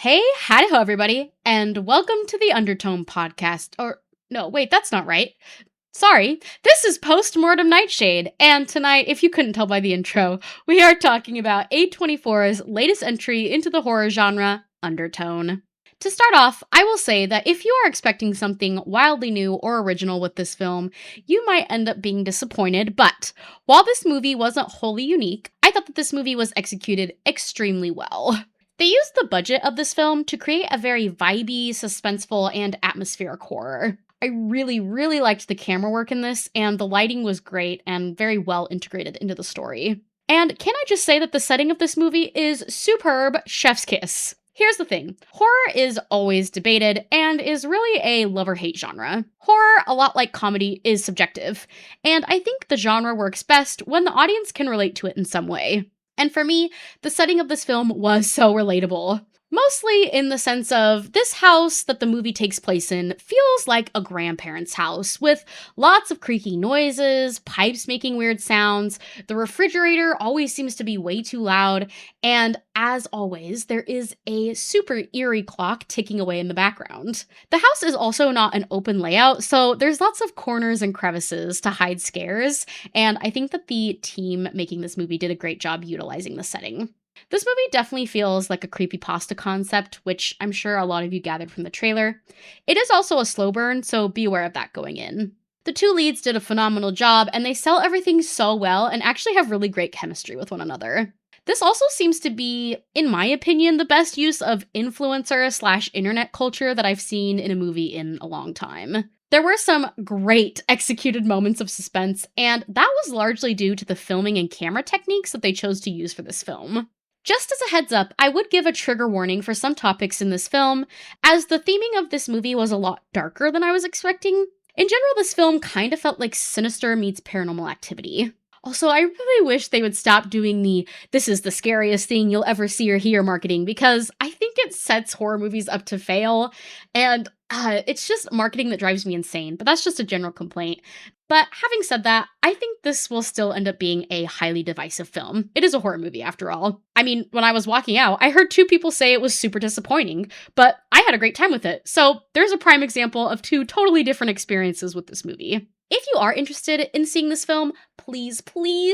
Hey, howdy ho, everybody, and welcome to the Undertone podcast. Or, no, wait, that's not right. Sorry, this is Postmortem Nightshade, and tonight, if you couldn't tell by the intro, we are talking about A24's latest entry into the horror genre, Undertone. To start off, I will say that if you are expecting something wildly new or original with this film, you might end up being disappointed, but while this movie wasn't wholly unique, I thought that this movie was executed extremely well. They used the budget of this film to create a very vibey, suspenseful, and atmospheric horror. I really liked the camera work in this, and the lighting was great and very well integrated into the story. And can I just say that the setting of this movie is superb, chef's kiss. Here's the thing, horror is always debated and is really a love-or-hate genre. Horror, a lot like comedy, is subjective, and I think the genre works best when the audience can relate to it in some way. And for me, the setting of this film was so relatable. Mostly in the sense of this house that the movie takes place in feels like a grandparent's house, with lots of creaky noises, pipes making weird sounds, the refrigerator always seems to be way too loud, and as always, there is a super eerie clock ticking away in the background. The house is also not an open layout, so there's lots of corners and crevices to hide scares, and I think that the team making this movie did a great job utilizing the setting. This movie definitely feels like a creepypasta concept, which I'm sure a lot of you gathered from the trailer. It is also a slow burn, so be aware of that going in. The two leads did a phenomenal job, and they sell everything so well and actually have really great chemistry with one another. This also seems to be, in my opinion, the best use of influencer/internet culture that I've seen in a movie in a long time. There were some great executed moments of suspense, and that was largely due to the filming and camera techniques that they chose to use for this film. Just as a heads up, I would give a trigger warning for some topics in this film, as the theming of this movie was a lot darker than I was expecting. In general, this film kind of felt like Sinister meets Paranormal Activity. Also, I really wish they would stop doing the "this is the scariest thing you'll ever see or hear" marketing, because I think it sets horror movies up to fail, and it's just marketing that drives me insane, but that's just a general complaint. But having said that, I think this will still end up being a highly divisive film. It is a horror movie after all. I mean, when I was walking out, I heard two people say it was super disappointing, but I had a great time with it. So there's a prime example of two totally different experiences with this movie. If you are interested in seeing this film, please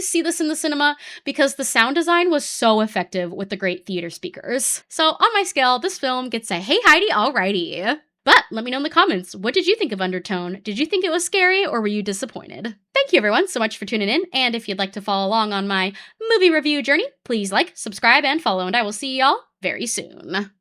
see this in the cinema, because the sound design was so effective with the great theater speakers. So on my scale, this film gets a hey Heidi alrighty. But let me know in the comments, what did you think of Undertone? Did you think it was scary, or were you disappointed? Thank you everyone so much for tuning in, and if you'd like to follow along on my movie review journey, please like, subscribe, and follow, and I will see y'all very soon.